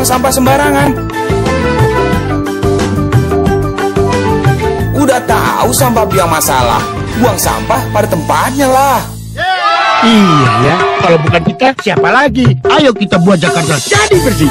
sampah sembarangan. Udah tahu sampah biang masalah, buang sampah pada tempatnya lah. Iya ya, kalau bukan kita siapa lagi? Ayo kita buat Jakarta jadi bersih.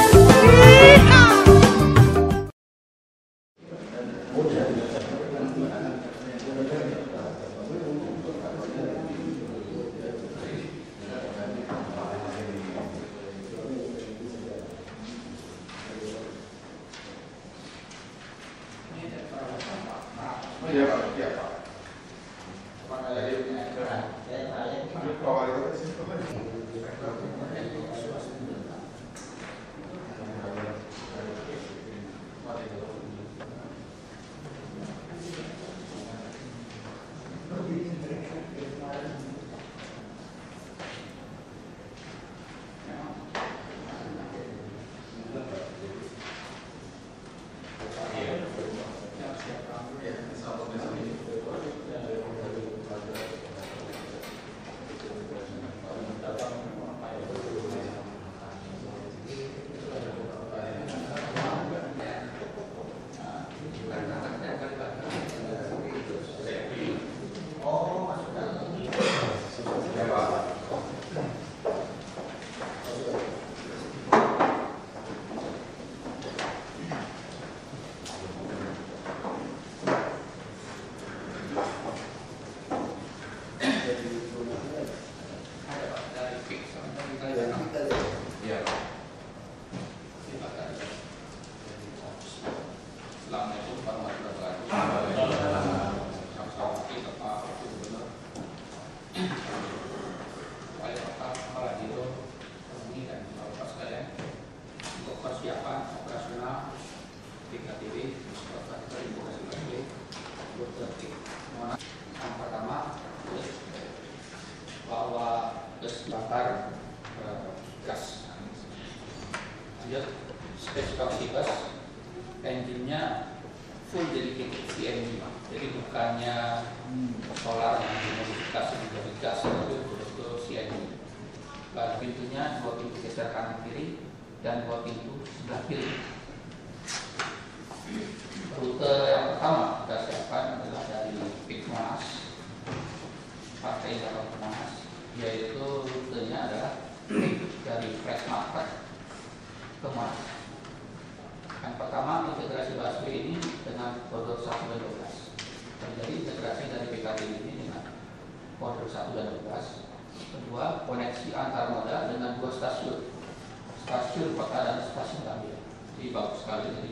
Spesifikasi bus engine-nya full dedicated CNG, jadi bukannya solar yang dimodifikasi menjadi gas, itu betul-betul CNG. Dan pintunya 2 pintu geser kanan kiri dan 2 pintu sebelah kiri. Rute yang pertama kita siapkan adalah dari PIK Monas, Partai Jalan Monas, yaitu rutenya adalah dari Fresh Market ke Monas. Yang pertama, integrasi busway ini dengan koridor 1 dan 12. Terjadi integrasi dari PKT ini dengan koridor 1 dan 12. Kedua, koneksi antar moda dengan 2 stasiun, stasiun kota dan stasiun Gambir. Jadi bagus sekali, jadi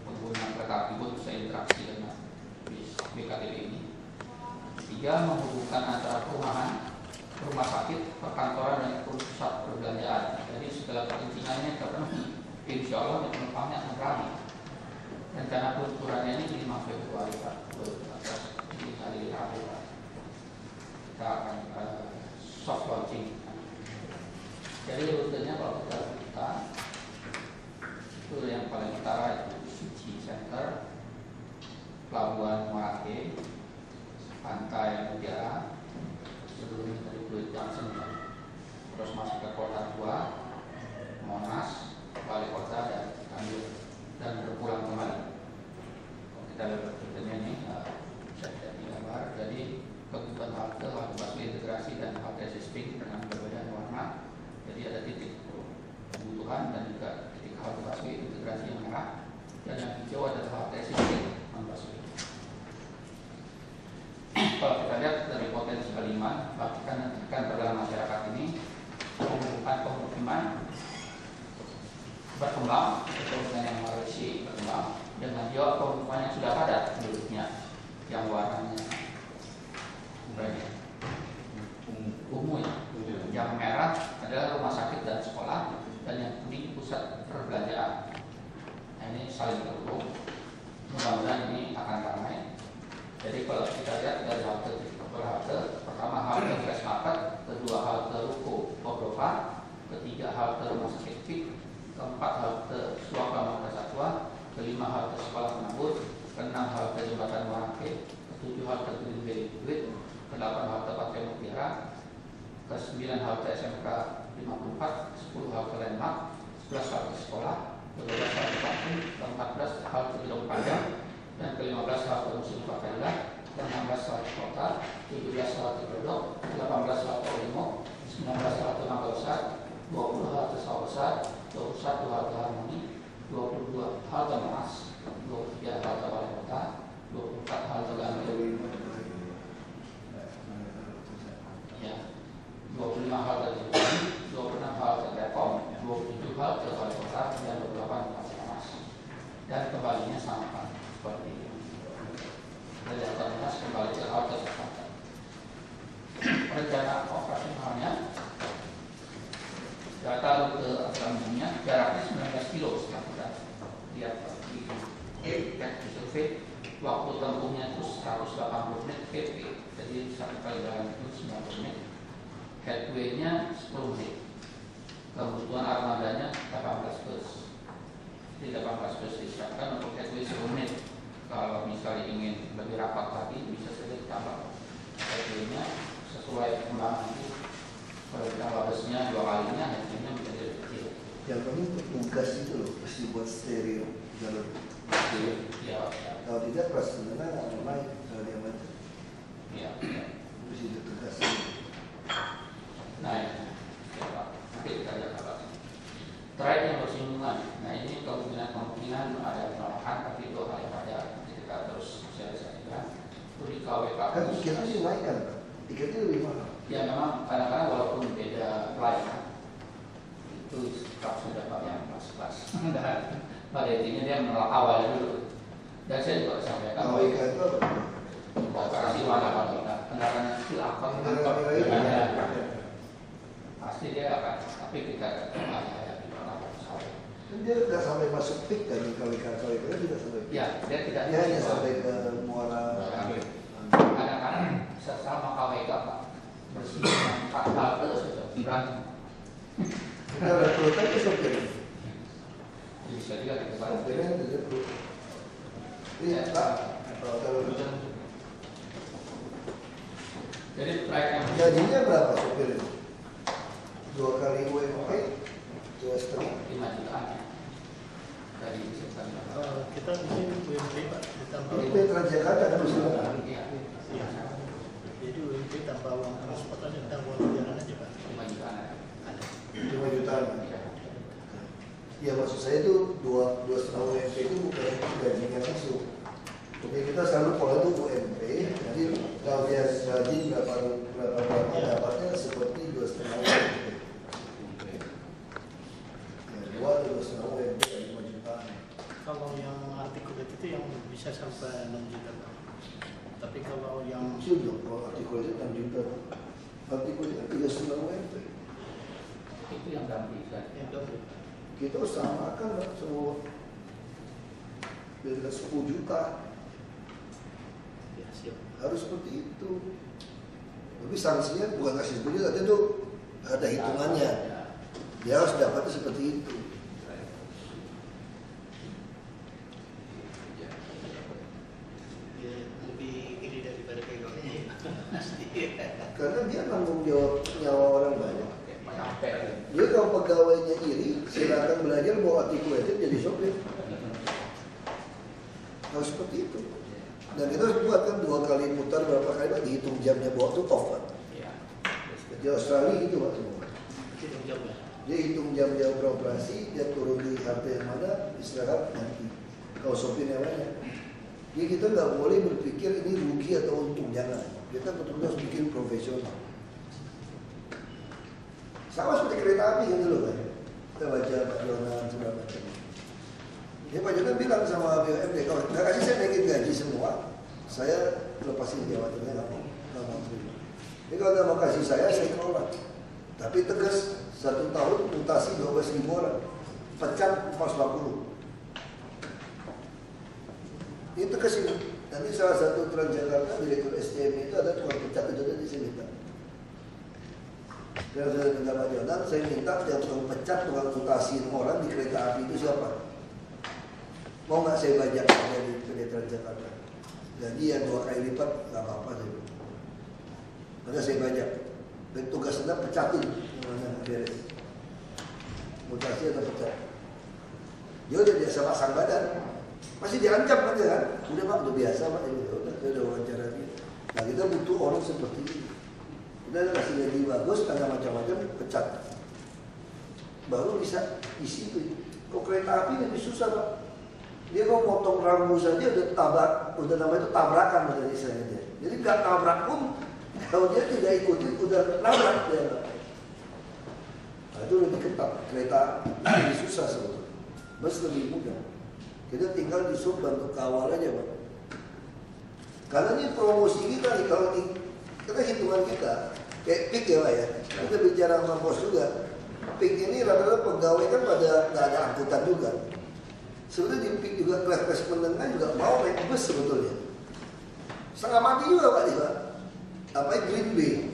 pengguna kereta api pun bisa interaksi dengan BKT ini. Tiga, menghubungkan antara perumahan, rumah sakit, perkantoran dan pusat perbelanjaan. Jadi segala kepentingannya terpenuhi. Insya Allah penumpangnya akan ramai. Rencana peluncurannya ini 5 Februari Pak, 2014 di hari Rabu Pak. Kita akan soft launching. Jadi rutenya kalau kita buka, itu yang paling utara itu Suci Center, Pelabuhan Muarake, Pantai Mutiara, sebelumnya dari Pluit Junction, terus masuk ke Kota Tua, Monas, Wali Kota dan Gambir, dan berpulang kembali. Kalau kita lihat rutenya ini bisa dilihat di gambar. Jadi kebutuhan halte busway integrasi dan halte existing dengan perbedaan warna. Jadi ada titik kebutuhan dan juga titik halte busway integrasi yang merah, dan yang hijau adalah halte existing non busway. Kalau kita lihat dari potensi kelima, pastikan pergerakan masyarakat ini menghubungkan pemukiman berkembang, dengan yang Malaysia berkembang, dengan juga pemukiman yang sudah padat penduduknya, yang warnanya ungu ya. Yang merah adalah rumah sakit dan sekolah, dan yang kuning pusat perbelanjaan. Nah, ini saling terhubung. Mudah-mudahan ini akan ramai. Jadi kalau kita lihat dari halte per halte, pertama halte Fresh Market, kedua halte Ruko Obrova, ketiga halte rumah sakit Fik, keempat halte Suaka Marga Satwa, kelima halte Sekolah Penabur, keenam halte Jembatan Muarake, ketujuh halte Green Bay Duit, kedelapan halte Pantai Mutiara, ke-9 halte SMK 54, 10 halte Landmark, 11 halte sekolah, ke-12 halte Patung, ke-14 halte Gedung Panjang, dan ke-15 halte Museum Fathahillah, ke-16 halte Kota, 17 halte Glodok, 18 halte Limo, 19 halte Manggausar, 20 halte Sawasar, 21 halte Harmoni, 22 halte Monas, 23 halte Balai Kota, 24 halte Gambir, ya, 25 halte Jepang, 26 halte Depok, 27 halte Balai Kota, dan 28 halte Monas. Dan kembalinya sama seperti itu. Dari halte Monas kembali ke halte Jakarta. Rencana operasionalnya, data rute asramanya jaraknya 19 kilo setelah kita lihat di survei, waktu tempuhnya itu 180 menit PP, jadi satu kali jalan itu 90 menit, headway-nya 10 menit, kebutuhan armadanya 18 bus, di 18 bus disiapkan untuk headway 10 menit. Kalau misalnya ingin lebih rapat lagi bisa saja ditambah headway-nya sesuai perkembangan itu. Kalau ditambah busnya 2 kalinya, headway-nya bisa jadi kecil. Yang penting tugas itu loh, mesti buat stereo jalur. Ya, Kalau tidak perasaan nggak mau naik kalau dia macam. ya. Mesti itu tugas. Nah, ya, Pak. Nanti kita lihat apa. Trayek yang bersinggungan. Nah, ini kemungkinan ada penolakan, tapi itu hal yang wajar. Jadi kita terus sosialisasikan. Itu di KWK. Kan tiketnya sih naik kan, Pak? Tiketnya lebih mahal. Ya, memang kadang-kadang walaupun beda pelayanan, itu tetap sudah Pak yang kelas-kelas. Dan pada intinya dia menolak awalnya dulu. Dan saya juga sampaikan bahwa KWK itu apa? operasi mana kendaraan silakan pasti dia akan, tapi kita coba ya di mana pesawat. Dia tidak sampai masuk pik kan di KWK kan tidak sampai. Ya, dia tidak. Dia hanya sampai ke Muara. Kadang-kadang sesama KWK Pak bersihkan 4 halte sudah berantem. Kita rekrutkan ke sopir. Bisa juga kita Sopirnya itu rekrut. Iya Pak. Kalau jadi trayek yang gajinya berapa sopir itu? 2 kali UMP, 2,5. 5 jutaan ya. Dari Sultan. Kita bikin UMP Pak, ditambah Ini Transjakarta kan usulnya. Iya. Iya. Jadi UMP tambah uang transportasi dan uang perjalanan aja Pak. 5 jutaan ada. 5 jutaan. Iya. Ya maksud saya itu 2,5 UMP itu bukan gajinya langsung. Jadi kita selalu pola itu UMP. Jadi kalau dia gaji berapa dapatnya seperti 2,5 UMP. Ya 2,5 UMP 5 jutaan. Kalau yang artikulat itu yang bisa sampai 6 juta Pak. Tapi kalau yang Sudah kalau artikel itu 6 juta. Artikel itu 3,5 UMP. Itu yang ganti kan. yang double, Kita samakan lah semua. Bila 10 juta. ya siap. Harus seperti itu. Tapi sanksinya bukan kasih 10 juta, itu ada hitungannya. Dia harus dapatnya seperti itu. Ya, lebih gede daripada pegawainya pasti. Karena dia tanggung jawab nyawa orang banyak. Sampai. Dia kalau pegawainya iri, silakan belajar bawa articulated jadi sopir. Harus seperti itu. Dan kita harus buat kan 2 kali mutar berapa kali Pak, dihitung jamnya bawa itu off Pak. Iya. Di Australia gitu Pak semua. Itu jauh ya. Dia hitung jam-jam beroperasi, dia turun di halte yang mana, istirahat nanti. Kalau sopirnya banyak. Jadi kita nggak boleh berpikir ini rugi atau untung, jangan. Kita betul-betul harus bikin profesional. Sama seperti kereta api kan dulu kan. Kita baca Pak Jonan segala macam. Ya Pak Jonan bilang sama BUMD, kalau nggak kasih saya naikin gaji semua, saya lepasin jabatannya nggak mau terima. Jadi kalau nggak mau kasih saya kelola. Tapi tegas 1 tahun mutasi 12.000 orang, pecat 440. Ini tegas ini. Nanti salah satu Transjakarta direktur SDM itu ada tukang pecat itu tadi saya minta. Dan saya minta Pak Jonan, saya minta yang tukang pecat, tukang mutasiin orang di kereta api itu siapa? Mau nggak saya bajak dari PT Transjakarta? Jadi ya 2 kali lipat nggak apa-apa saya. Maka saya bajak. Dan tugas Anda pecatin yang mana beres. Mutasi atau pecat. Dia udah biasa pasang badan, masih diancam kan ya kan? Udah Pak, udah biasa Pak, ya udah wawancara dia. Nah kita butuh orang seperti ini. Udah kasih gaji bagus, tanda macam-macam, pecat. Baru bisa isi itu. Kok kereta api lebih susah Pak? Dia mau potong rambut saja udah tabrak, udah namanya itu tabrakan dari istilahnya dia. Jadi nggak tabrak pun, kalau dia tidak ikutin udah nabrak dia. Nah, itu lebih ketat, kereta lebih susah sebetulnya. Bus lebih mudah. Kita tinggal disuruh bantu kawal aja Pak. Karena ini promosi kita nih, kalau kita hitungan kita kayak PIK ya Pak ya. Kita bicara sama bos juga. PIK ini rata-rata pegawai kan pada nggak ada angkutan juga. Sebenarnya di PIK juga kelas menengah juga mau naik bus sebetulnya. Setengah mati juga Pak Pak. Apa Green Bay?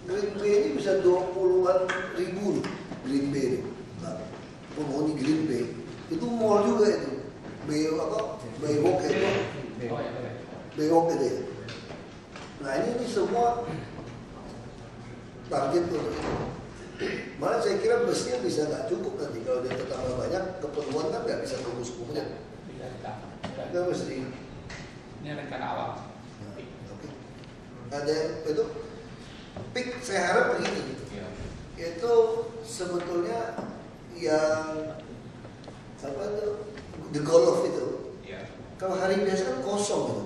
Green Bay ini bisa 20-an ribu Green Bay ini. Nah, penghuni Green Bay itu mall juga itu. Baywalk itu. Baywalk itu ya. Nah ini semua target untuk itu. Malah saya kira busnya bisa nggak cukup nanti kalau dia tambah banyak, keperluan kan nggak bisa tunggu sepupunya. Kita mesti. Ini rencana awal. Oke. Ada itu PIK saya harap begini. Itu sebetulnya yang apa itu the golf itu. Kalau hari biasa kan kosong gitu.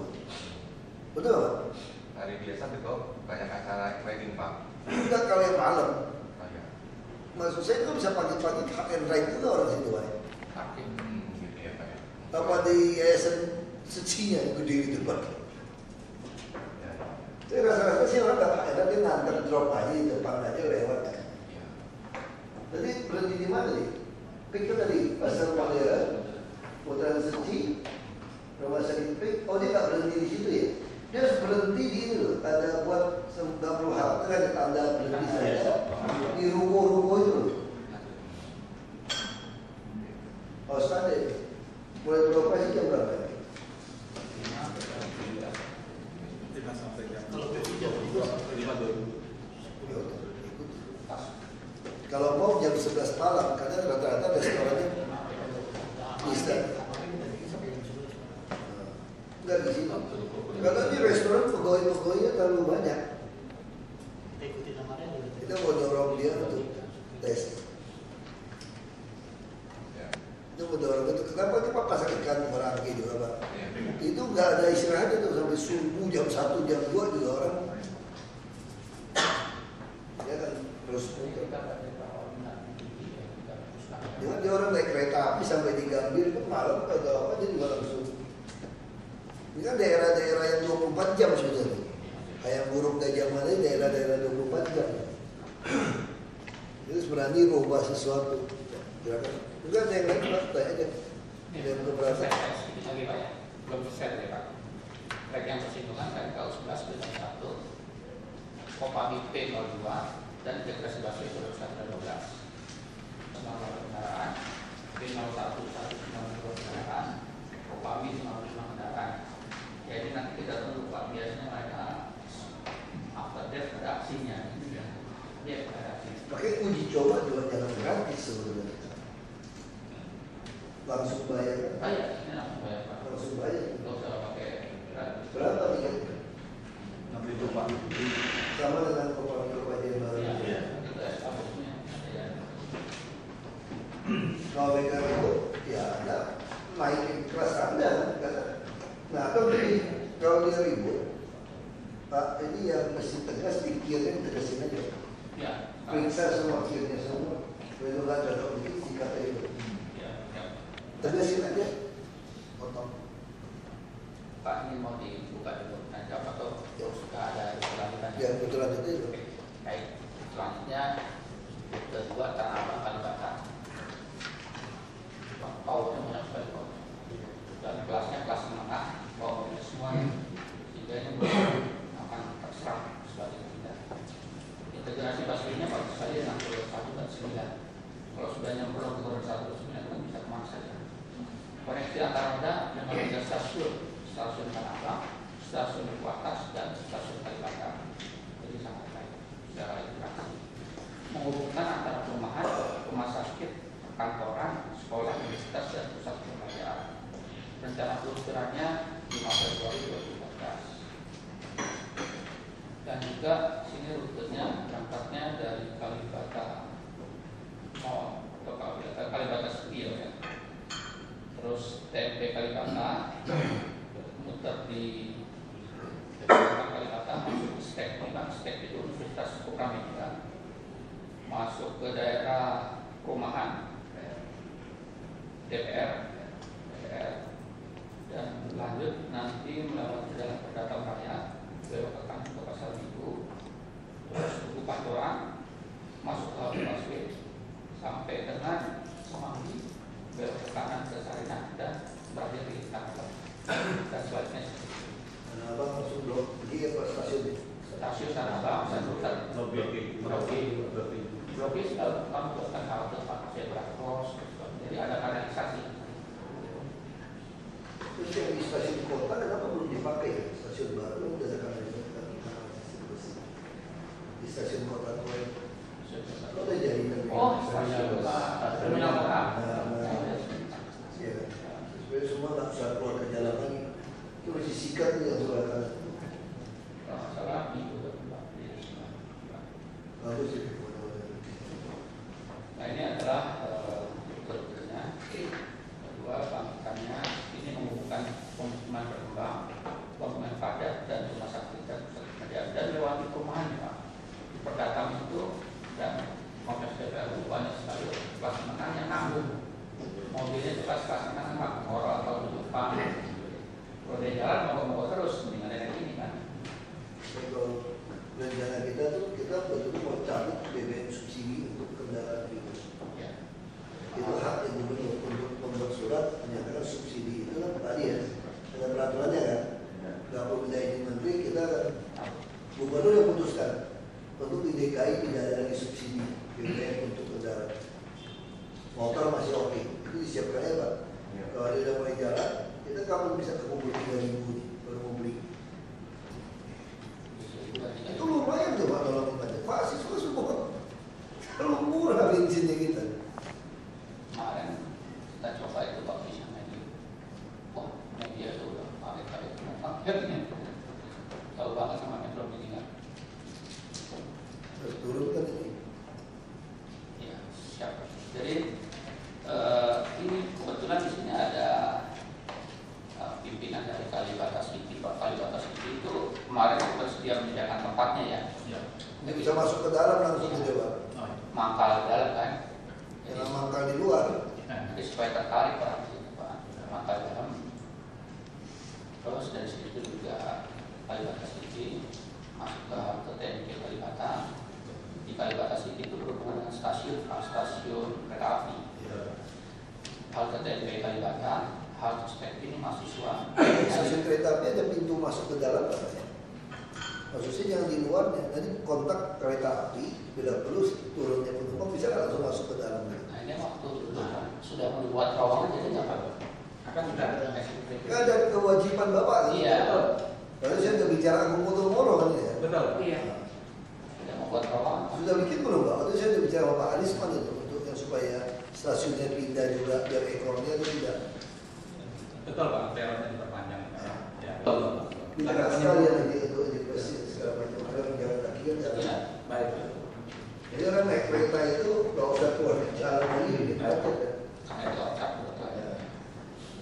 Betul Pak? Hari biasa betul banyak acara wedding Pak. Enggak kalau yang malam. Oh, ya. Maksud saya itu bisa pagi-pagi hak and right juga orang situ Pak. Gitu ya Pak. Apa di yayasan sucinya yang gede itu Pak. Ya. Saya rasa-rasa sih orang nggak pakai nanti nganter drop aja di depan aja lewat kan. Ya. Tadi berhenti di mana nih? PIK tadi Pasar Modern, Putaran Suci, Rumah Sakit PIK. Oh dia nggak berhenti di situ ya? Dia harus berhenti di itu loh. Ada buat 90 hal, kan ada tanda berhenti saja di ruko-ruko itu loh. Oh standar. Mulai beroperasi jam berapa? Kalau mau jam 11 malam, karena rata-rata restorannya bisa. Enggak di sini. Karena ini restoran pegawai-pegawainya terlalu banyak. Kita mau dorong dia untuk tes. Itu mau dorong itu. Kenapa kita pasang ikan merangkai juga Pak? Itu nggak ada istirahatnya tuh sampai subuh jam 1 jam 2 juga orang. Dia kan terus muter. Jangan dia orang naik kereta api sampai di Gambir kan malam atau apa dia juga langsung. Ini kan daerah-daerah yang 24 jam sebetulnya. Kayak burung Gajah Mada daerah-daerah 24 jam. Jadi berani rubah sesuatu. Kira-kira. Enggak ada yang lain tanya aja. Yang beberapa. Lagi Pak ya, belum selesai ya Pak. Trek yang bersinggungan kan kalau 11 dengan 1, Kopami P02 dan Dekresi Basri Kodok 112. Nomor kendaraan P01 192 kendaraan, Kopami 55 kendaraan. Jadi nanti kita tunggu Pak, biasanya mereka after death ada aksinya. Dia ada aksi. Pakai uji coba juga jangan gratis sebetulnya. Langsung bayar. Bayar, ini langsung bayar Pak. Langsung bayar. Nggak usah pakai gratis. Berapa nih? 6.000 Pak. Sama dengan Kopami yang baru. Iya, itu establisnya. Kalau mereka itu ya ada naikin kelas Anda kan? Nah atau begini, kalau dia ribut Pak ini yang mesti tegas dikirnya tegasin aja. Ya. Periksa semua kirnya semua. Kalau nggak cocok dikit dikata itu. Ya. Tegasin aja. Potong. Pak ini mau dibuka dulu. Nanti apa tuh? Sudah ada kelanjutan. Ya betul itu. Baik. Selanjutnya kedua Tanah Abang Kalibata. Powernya banyak sekali Pak. Dan kelasnya kelas menengah, powernya semua sehingga ini akan terserap sebagai kita. Integrasi busway-nya bagus sekali 61 dan 9. Kalau sudah nyampe ke 1 kan bisa kemana saja. Koneksi antara moda dengan 3 stasiun, stasiun Tanah Abang, stasiun Duku Atas dan stasiun Kalibata. Jadi sangat baik secara integrasi. Menghubungkan antara perumahan, rumah sakit, perkantoran, sekolah, universitas, dan pusat perbelanjaan. Rencana peluncurannya 5 Februari 2014. Dan juga sini rutenya berangkatnya dari Kalibata Mall atau Kalibata Studio ya. Terus TMP Kalibata muter di Kalibata masuk ke STEK, STEK itu Universitas Pramila, masuk ke daerah perumahan DPR, dan lanjut nanti melewati jalan Perdata Raya, belok ke kanan ke Pasar Minggu, terus ke Pancoran, masuk ke Halte Busway sampai dengan Semanggi, belok ke kanan ke Sarinah dan berakhir di Tangerang dan sebaliknya. Nah, Abang langsung blok di stasiun. Stasiun Tanah Abang, Sanrutan, Blokis kalau kamu buatkan halte Pak Zebra Cross, jadi ada kanalisasi. Terus yang di stasiun kota kenapa belum dipakai ya? Stasiun baru udah ada kanalisasi. Di stasiun kota Kuwait, lo udah jadi kan? Oh, stasiun terminal Merak. Ya, supaya semua nggak usah keluar ke jalan lagi. Itu masih sikat yang sebelah kanan. Salah itu Bagus sih. Nah ini adalah rutenya. Kedua, bangkitannya ini menghubungkan pemukiman berkembang, bangunan padat dan rumah sakit dan pusat perbelanjaan dan lewati perumahan Pak. Di Perdatang itu dan kompleks PPLU banyak sekali kelas menengah yang nanggung. Mobilnya itu kelas menengah nggak ngorok atau di depan. Kalau dia jalan mogok-mogok terus, mendingan ada ini kan. Kalau rencana kita tuh kita betul-betul mau cabut BBM subsidi untuk kendaraan pribadi. Ya. Itu hak yang gubernur untuk membuat surat menyatakan subsidi itu kan tadi ya dengan peraturannya kan. Nggak perlu minta izin menteri, kita gubernur yang putuskan untuk di DKI tidak ada lagi subsidi BBM untuk kendaraan. Motor masih oke, itu disiapkannya Pak. Kalau dia udah mulai jalan, kita kapan bisa kekumpul 3.000 baru mau beli. Itu lumayan tuh Pak kalau membaca. Pak siswa semua kalau murah bensinnya kita. Kemarin kita coba itu Pak bisa media. Wah, media itu udah pakai penumpangnya. Tahu banget sama Metro Mini kan? Terus turun kan ini. Ya, siap. Jadi ini kebetulan di sini ada pimpinan dari Kalibata City. Pak Kalibata City itu kemarin bersedia menyediakan tempatnya ya. Ini bisa masuk ke dalam langsung gitu Pak. Mangkal dalam kan. Jangan mangkal di luar. Jadi supaya tertarik orang situ Pak. Mangkal dalam. Terus dari situ juga Kalibata City masuk ke halte TNK Kalibata. Di Kalibata City itu berhubungan dengan stasiun kereta api. Halte TNK Kalibata, halte STEK ini mahasiswa. Stasiun kereta api ada pintu masuk ke dalam katanya. Maksudnya jangan di luarnya. Nanti kontak kereta api bila perlu turunnya penumpang bisa langsung masuk ke dalam. Nah ini waktu sudah membuat terowongan jadi nggak apa-apa. Akan sudah ada Nggak ada kewajiban Bapak kan? Iya. Lalu saya udah bicara Agung Podomoro kan ya? Betul. Iya. Sudah membuat terowongan. Sudah bikin belum Pak? Waktu saya udah bicara sama Pak Alisman itu untuk yang supaya stasiunnya pindah juga biar ekornya itu tidak. Betul Pak, peronnya diperpanjang. Ya. Betul. Tidak sekali ya nanti itu edukasi segala macam. Ada jalan kaki kan jalan. Ya, baik. Jadi orang naik kereta itu nggak usah keluar jalan lagi gitu aja. Karena itu acak betul.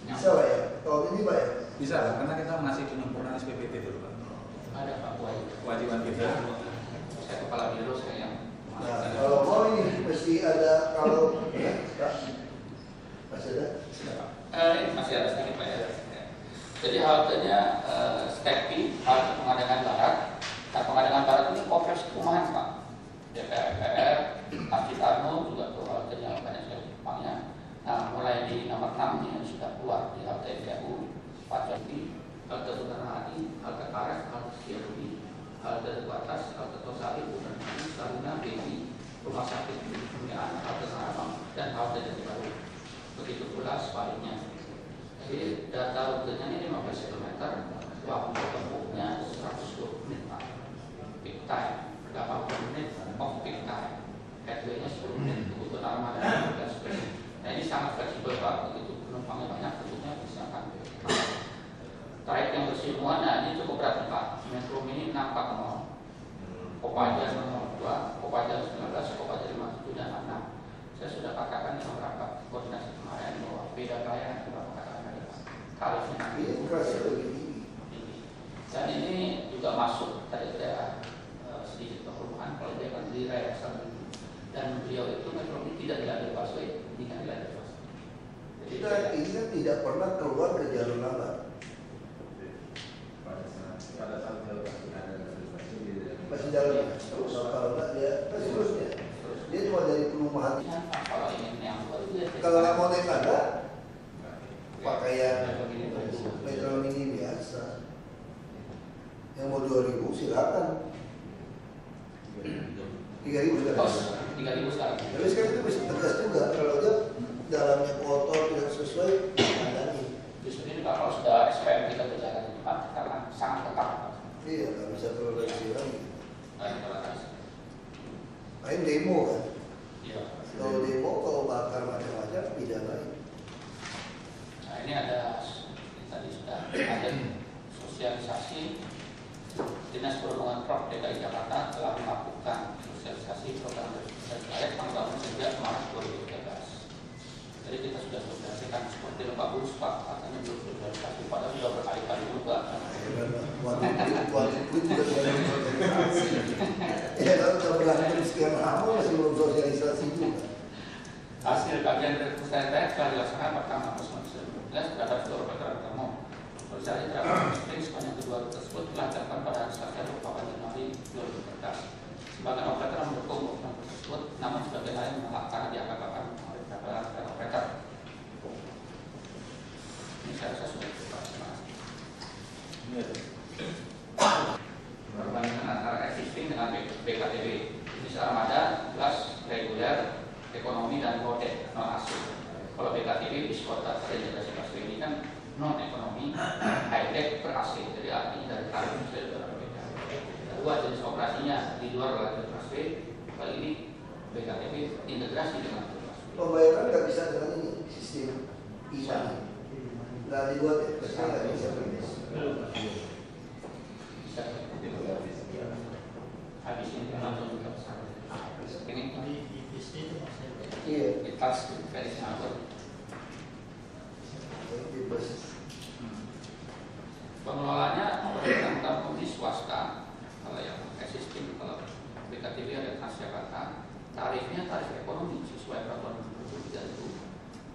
Bisa Pak ya? Tahun ini Pak ya? Bisa, karena kita masih penyempurnaan SPPT dulu Pak. Ada Pak Buai. Kewajiban kita. Saya kepala biro saya yang. Nah, kalau mau ini mesti ada kalau ya, Pak. Masih ada? Ini masih ada sedikit Pak ya. Jadi haltenya STEPI, halte Pengadangan Barat. Nah, Pengadangan Barat ini kompleks perumahan Pak. DPR, Arcitano juga tuh haltenya banyak sekali penumpangnya. Nah, mulai di nomor 6 ini sudah keluar di halte MPU, Pacoti, halte Bundaran HI, halte Karet, halte Setiabudi, halte Duku Atas, halte Tosari, Bundaran HI, Sarina, BI, Rumah Sakit Dunia, halte Sarabang, dan halte Jati Baru. Begitu pula sebaliknya. Jadi data rutenya ini 15 km, waktu tempuhnya 120 menit Pak. Peak time, 80 menit off peak time. Headway-nya 10 menit, kebutuhan armada 15 menit. semuanya ini cukup berat Pak. Metro Mini nampak 0, Kopaja 02, Kopaja 19, Kopaja 57 dan 6. Saya sudah katakan dalam rapat koordinasi kemarin bahwa beda pelayanan beberapa katakan tadi Pak. Tarifnya nanti dan ini juga masuk tadi ada sedikit perubahan kalau dia akan di rekayasa dan beliau itu Metro Mini tidak diambil busway, ini kan diambil busway. Kita ini kan tidak pernah keluar ke jalur lambat. Pada saat Masih jalan terus kalau enggak dia terusnya. Dia cuma dari perumahan. Kalau ini yang baru dia Kalau nggak mau naik tangga, pakaian Metro Mini biasa. Yang mau 2.000 silakan. 3.000 sudah. 3.000 sekarang. Tapi sekarang itu bisa tegas juga kalau dia dalamnya kotor tidak sesuai ada nih. Justru ini kalau sudah SPM kita berjalan cepat karena sangat ketat. Iya, nggak bisa toleransi lagi. Nah, Main demo kan. iya. Kalau demo, kalau bakar macam-macam pidana. Nah ini ada tadi sudah ada sosialisasi. Dinas Perhubungan Prof DKI Jakarta telah melakukan sosialisasi program terkait pembangunan sejak Maret 2013. Jadi kita sudah sosialisasikan seperti Pak Bus Pak katanya belum sosialisasi padahal sudah berkali-kali juga. Waktu itu juga sosialisasi. Ya kalau sudah berantem sekian lama masih belum sosialisasi juga. Hasil kajian dari pusat TTS telah dilaksanakan pertama Agustus 2019 terhadap seluruh perkara umum. Sosialisasi terhadap listrik sepanjang kedua rute tersebut telah dilakukan pada hari Selasa 24 Januari 2014. Sebagian operator mendukung program tersebut, namun sebagian lain menolak karena dianggap oleh beberapa operator. Ini saya rasa sudah cukup. Terima kasih. Perbandingan antara existing dengan BKTB. Ini armada, jelas, reguler, ekonomi dan kode non asing. Kalau BKTB bis kota terintegrasi busway ini kan non ekonomi, high tech per AC. Jadi artinya dari tarif sudah berbeda. Kedua jenis operasinya di luar jalur busway. Kali ini BKTB integrasi dengan jalur busway. Pembayaran nggak bisa dengan ini sistem e-money. Nggak dibuat ya, pasti nggak bisa. Habis ini langsung juga besar. Ini Di bis itu maksudnya. Iya. kita versi nganggur. Di bus. Pengelolanya pemerintah kampung di swasta. Kalau yang existing, kalau BKTB ada Transjakarta, tarifnya tarif ekonomi sesuai peraturan 23 itu.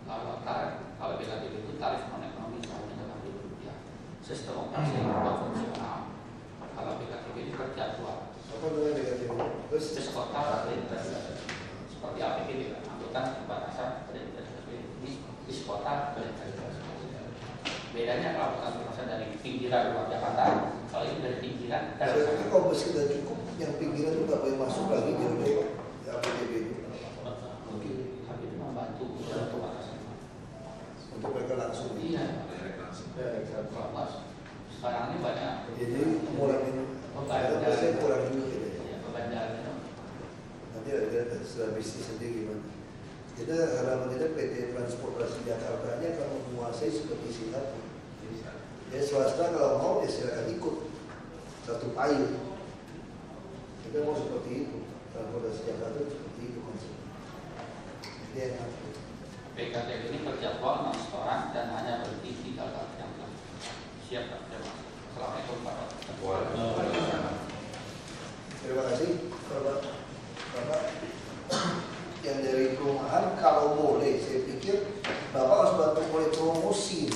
Kalau BKTB itu tarif non ekonomi Rp3.000. Sistem operasi konvensional. Kalau BKTB ini terjadwal. Apa namanya BKTB? Terus Bis kota seperti APBD kan, angkutan pembatasan ini bis kota bedanya kalau angkutan dari pinggiran luar Jakarta, kalau ini dari pinggiran saya kira kalau bus sudah cukup, yang pinggiran itu nggak boleh masuk lagi jauh-jauh di APBD itu. mungkin tapi itu membantu untuk pembatasan. Untuk mereka langsung. Iya. Sekarang ini banyak. Jadi mengurangi. Saya kurang juga gitu. Beban jalan itu. Nanti ada setelah bisnis sendiri gimana. Kita harapan kita PT Transportasi Jakarta ini akan menguasai seperti Singapura. Ya swasta kalau mau ya silakan ikut satu payung. Kita mau seperti itu. Transportasi Jakarta seperti itu konsepnya. Dia yang ngatur. BKTB ini terjadwal non-storan dan hanya berhenti di gagal yang siap Pak. Assalamualaikum warahmatullahi. Terima kasih Bapak. Yang dari perumahan kalau boleh, saya pikir Bapak harus bantu mulai promosi.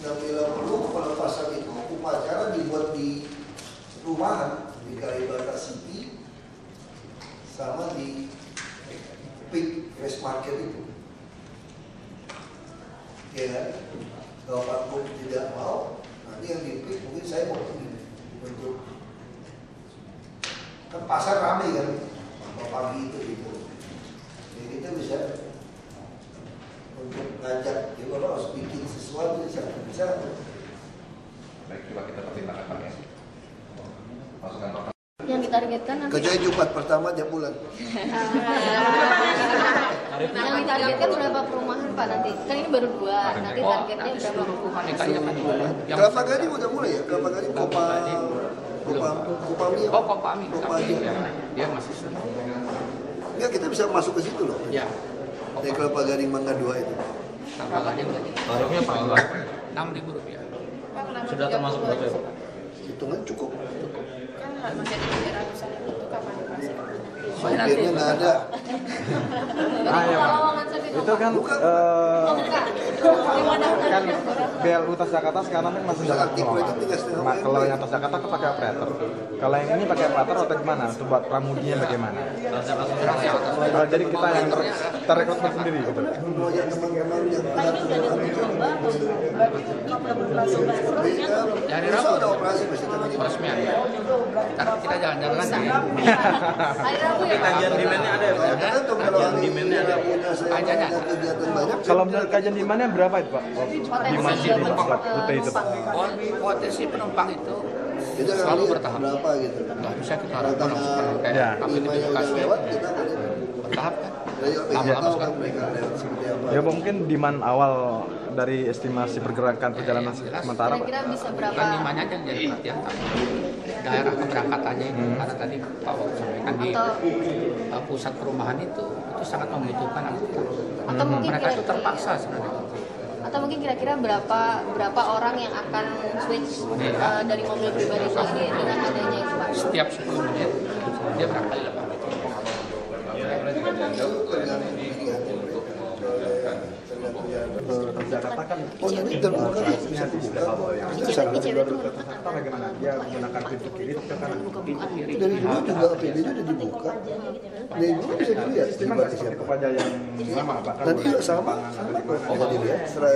Nah bila perlu pelepasan itu upacara dibuat di rumahan di Kalibata City sama di Peak Fresh Market itu. Ya kan? Kalau Pak Gub tidak mau, nanti yang di Peak mungkin saya mau ini untuk kan pasar ramai kan pagi itu gitu. Jadi kita bisa untuk ngajak, ya Bapak harus bikin sesuatu bisa. Baik, coba kita pertimbangkan Pak ya. Masukan Bapak. Yang kita ditargetkan nanti? Kecuali Jumat pertama tiap bulan. Yang ditargetkan berapa perumahan Pak nanti? Kan ini baru 2, nanti targetnya berapa? Kelapa Gading udah mulai ya? Kelapa Gading Kopami. Oh, Kopami. Kopami. Dia masih sedang. Enggak, kita bisa masuk ke situ loh. Ya. Dari Kelapa Gading Mangga 2 itu. Kelapa Gading. Tarifnya Pak Rp6.000. sudah termasuk berapa ya Pak? Hitungan cukup. Kan masih ada 300-an itu kapan masih? Sopirnya nggak ada. Itu kan kan BLU Transjakarta sekarang kan masih aktif itu 3,5 kalau yang Transjakarta kan pakai operator. Kalau yang ini pakai operator atau gimana? Untuk buat pramudinya bagaimana? Jadi kita yang terrekrutmen sendiri gitu. Mau yang teman-teman yang Dari Rabu ada operasi pasti peresmian. Ntar kita jalan-jalan lagi. Hari Rabu ya Pak? Kajian demand-nya ada ya Pak? Kajian demand-nya ada. Aja. Kalau menurut kajian demandnya berapa itu Pak? Demand di rute itu Pak? Potensi penumpang itu kita selalu bertahap. Berapa gitu? Nggak bisa kita harapkan langsung kayak Ya. kami di Bekasi lewat kita bertahap kan. lama-lama sekarang mereka lewat seperti apa. Ya mungkin demand awal dari estimasi pergerakan perjalanan sementara Pak. Kira-kira bisa berapa? Kan dimana aja jadi perhatian daerah keberangkatannya itu karena tadi Pak Wak sampaikan di pusat perumahan itu sangat membutuhkan angkutan. Atau mungkin Mereka itu kira-kira terpaksa sebenarnya. Atau mungkin kira-kira berapa orang yang akan switch dari mobil pribadi ini dengan adanya itu Pak? Setiap 10 menit dia berangkat 8 menit. Jakarta kan Oh nanti terbuka bisa dibuka. Itu sangat Jakarta bagaimana? Dia menggunakan pintu kiri atau kanan? dari dulu juga APBD udah dibuka. Dari dulu bisa dilihat Cuma nggak seperti kepada yang sama Pak. nanti juga sama kok bisa dilihat setelah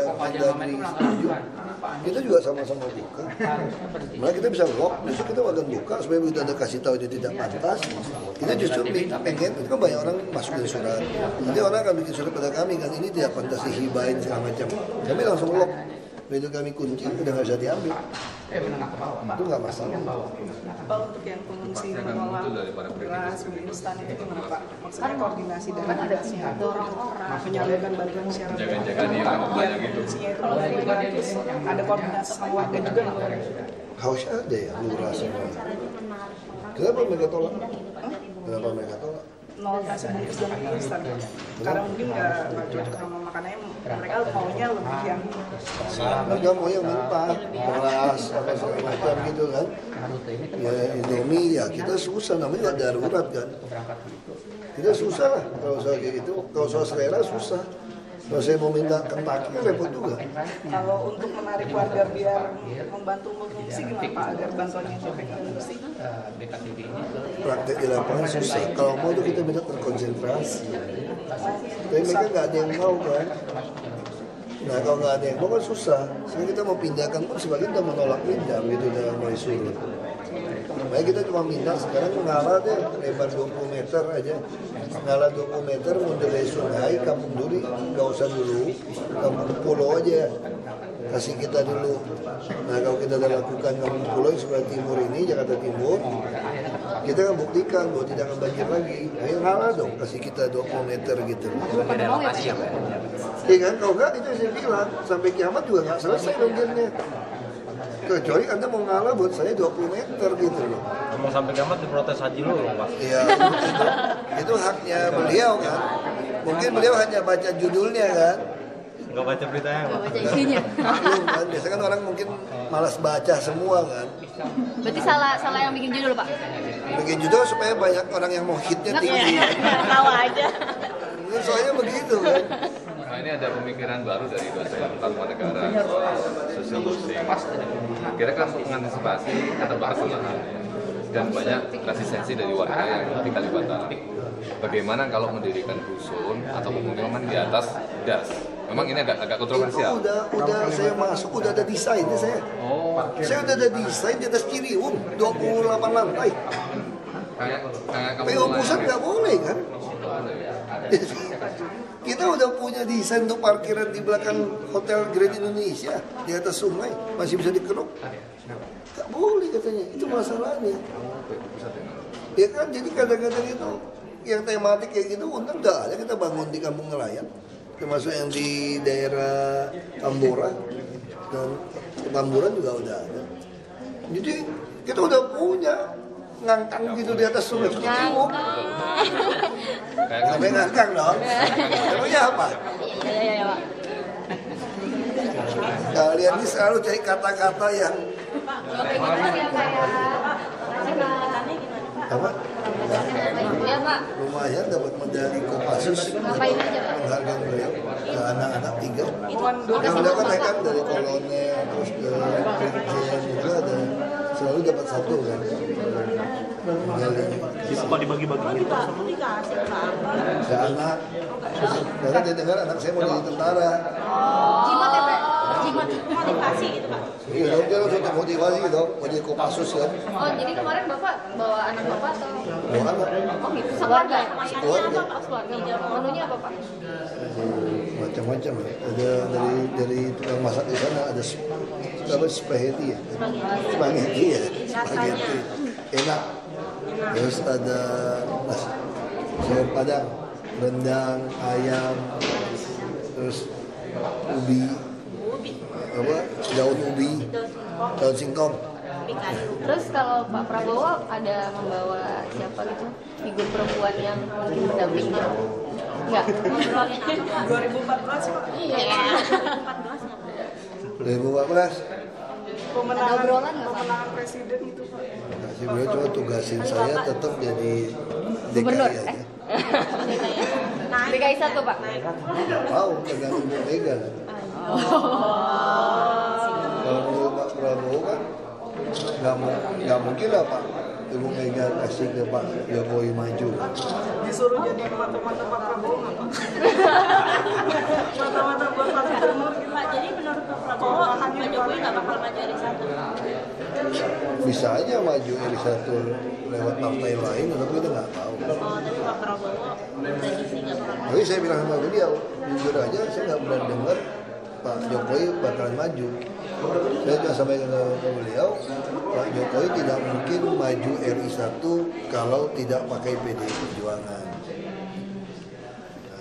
dari setuju kita juga sama-sama buka. Malah kita bisa lock, justru kita akan buka supaya begitu ada kasih tahu dia tidak pantas. Kita justru pengen, itu kan banyak orang masukin surat. Nanti orang akan bikin surat pada kami kan ini tidak pantas dihibahin segala macam. Kami langsung lock. Begitu kami kunci udah nggak bisa diambil. Itu nggak masalah. Pak untuk yang pengungsi menolak beras mie instan itu gimana Pak? Maksudnya koordinasi dari dinasnya dorong orang menyalurkan bantuan secara Jaga-jaga di banyak gitu. fungsinya itu terus ada koordinasi sama warga juga nggak? Harusnya ada ya lurah semua. Kenapa mereka tolak? Kenapa mereka tolak? Nol kasih bungkus dan mie instan karena mungkin nggak cocok sama makanannya, mereka maunya lebih yang Mereka mau yang mentah, beras, apa segala macam gitu kan. Ya Indomie ya kita susah, namanya nggak darurat kan. Kita susah lah kalau soal kayak gitu, kalau soal selera susah. Kalau saya mau minta Kentucky repot juga. kalau untuk menarik warga biar membantu mengungsi gimana Pak agar bantuannya sampai ke mengungsi? BKTB ini Praktek di lapangan susah. Kalau mau tuh kita minta terkonsentrasi. Tapi mereka nggak ada yang mau kan. Nah kalau nggak ada yang mau kan susah. Sekarang kita mau pindahkan pun sebagian udah menolak pinjam gitu dalam mulai surut. Makanya kita cuma minta sekarang ngalah deh lebar 20 meter aja. Ngalah 20 meter mundur dari sungai, Kampung Duri, nggak usah dulu, Kampung Pulau aja. Kasih kita dulu. Nah kalau kita udah lakukan Kampung Pulau yang sebelah timur ini, Jakarta Timur, kita akan buktikan bahwa tidak akan banjir lagi. Ayo ngalah dong, kasih kita 20 meter gitu. Iya kan, kalau nggak itu yang saya bilang, sampai kiamat juga nggak selesai banjirnya. Kecuali Anda mau ngalah buat saya 20 meter gitu loh. Mau sampai kiamat diprotes haji lu Pak. Iya, itu haknya beliau kan. Mungkin beliau hanya baca judulnya kan. Enggak baca beritanya Pak. Baca isinya. Maklum kan, biasanya kan orang mungkin malas baca semua kan. Berarti salah yang bikin judul Pak? Bikin judul supaya banyak orang yang mau hitnya tinggi. Tahu aja. Soalnya begitu kan. Nah ini ada pemikiran baru dari dosen tata negara social housing. Kira kan untuk mengantisipasi keterbatasan dan banyak resistensi dari warga yang tinggal di Bantaran. Bagaimana kalau mendirikan dusun atau pemukiman di atas das? Memang ini agak Itu kontroversial. udah saya masuk udah ada desainnya saya. Saya udah ada desain di atas Ciliwung 28 lantai. Kayak PO pusat nggak boleh kan? Kita udah punya desain untuk parkiran di belakang Hotel Grand Indonesia di atas sungai, masih bisa dikeruk. Gak boleh katanya, itu masalahnya. Ya kan, jadi kadang-kadang itu yang tematik kayak gitu, untung gak ada kita bangun di kampung nelayan, termasuk yang di daerah Tambora dan Tamburan juga udah ada. Jadi kita udah punya ngangkang gitu di atas sungai cukup. Sampai ngangkang dong. Emangnya apa? Iya, Pak. Kalian ini selalu cari kata-kata yang apa? Ya, Pak. Lumayan dapat medali Kopassus. Ngapain aja, Pak? Penghargaan beliau ke anak-anak 3. Yang udah kan naik kan dari kolonel terus ke brigjen itu ada selalu dapat 1 kan. Medali. Apa dibagi-bagi gitu? Ada anak. Karena dia dengar anak saya mau jadi tentara. Jimat ya, Pak? Jimat motivasi gitu, Pak. Iya dong, dia langsung termotivasi dong, mau jadi Kopassus kan. Oh, jadi kemarin Bapak bawa anak Bapak atau? Bawa anak. Oh, gitu. Sekeluarga. Keluarga. Sekeluarga. Menunya apa, Pak? Macam-macam ya. Ada dari tukang masak di sana ada spaghetti ya. Spaghetti ya. Spaghetti. Enak. Terus ada sayur padang, rendang, ayam, terus ubi, apa? Daun ubi, daun singkong. Terus kalau Pak Prabowo ada membawa siapa gitu figur perempuan yang mungkin mendampingi? Enggak. 2014 Pak. Iya. 2014. Pemenangan presiden itu Pak. Kasih beliau cuma tugasin saya tetap jadi Gubernur. DKI aja. DKI 1, Pak. Mau tergantung Bu Mega kan. Kalau menurut Pak Prabowo kan nggak mungkin lah Pak Ibu Mega kasih ke Pak Jokowi maju. Disuruh jadi mata-mata Pak Prabowo nggak Pak? Mata-mata buat Pak Gubernur gitu. Pak, jadi menurut Pak Prabowo Pak Jokowi nggak bakal maju dari 1? Bisa aja maju dari 1 lewat partai lain, tapi kita nggak tahu. Oh, tapi Pak Prabowo prediksi nggak bakal maju. Tapi saya bilang sama beliau, jujur aja saya nggak pernah dengar Pak Jokowi bakalan maju. Saya juga sampaikan ke beliau, Pak Jokowi tidak mungkin maju RI 1 kalau tidak pakai PDI Perjuangan.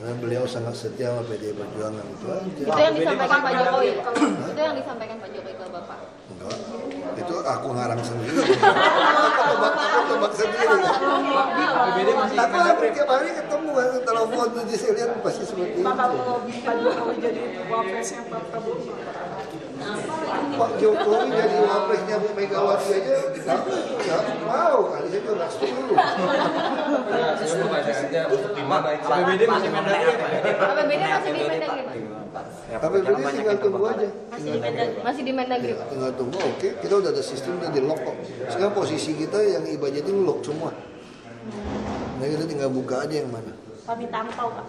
Karena beliau sangat setia sama PDI Perjuangan itu aja. Itu yang disampaikan Pak Jokowi. Itu yang disampaikan Pak Jokowi ke Bapak. Enggak, itu aku ngarang sendiri. Aku tebak sendiri. Aku hampir tiap hari ketemu kan, telepon tuh saya lihat pasti seperti itu. Bakal melobi Pak Jokowi jadi wapresnya Pak Prabowo. Pak Jokowi jadi wapresnya Bu Megawati aja nggak mau kali saya juga nggak setuju. Saya mau tanya aja di mana itu APBD masih Mendagri Pak? APBD masih di Mendagri, Pak. APBD tinggal tunggu aja. Masih di Mendagri, Pak. Tinggal tunggu, oke. Kita udah ada sistem udah di lock kok. Sekarang posisi kita yang e-budgeting lock semua. Nah kita tinggal buka aja yang mana. Pak minta angpau, Pak.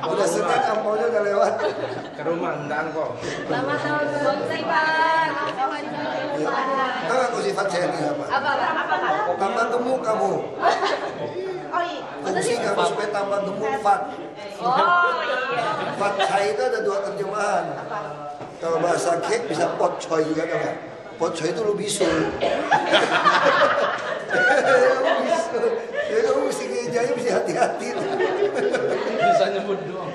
Udah setek ampaunya udah lewat. Ke rumah, enggak kok. Selamat tahun baru, Pak. Tahu aku sifat saya ini apa? Apa? Tambah gemuk kamu. Oh iya. Fungsi kamu supaya tambah gemuk fat. Oh iya. Fat saya itu ada 2 terjemahan. Kalau bahasa kek bisa pot coy juga kan? Pot coy itu lu bisul. Jadi kamu mesti ngejanya mesti hati-hati. bisa nyebut doang.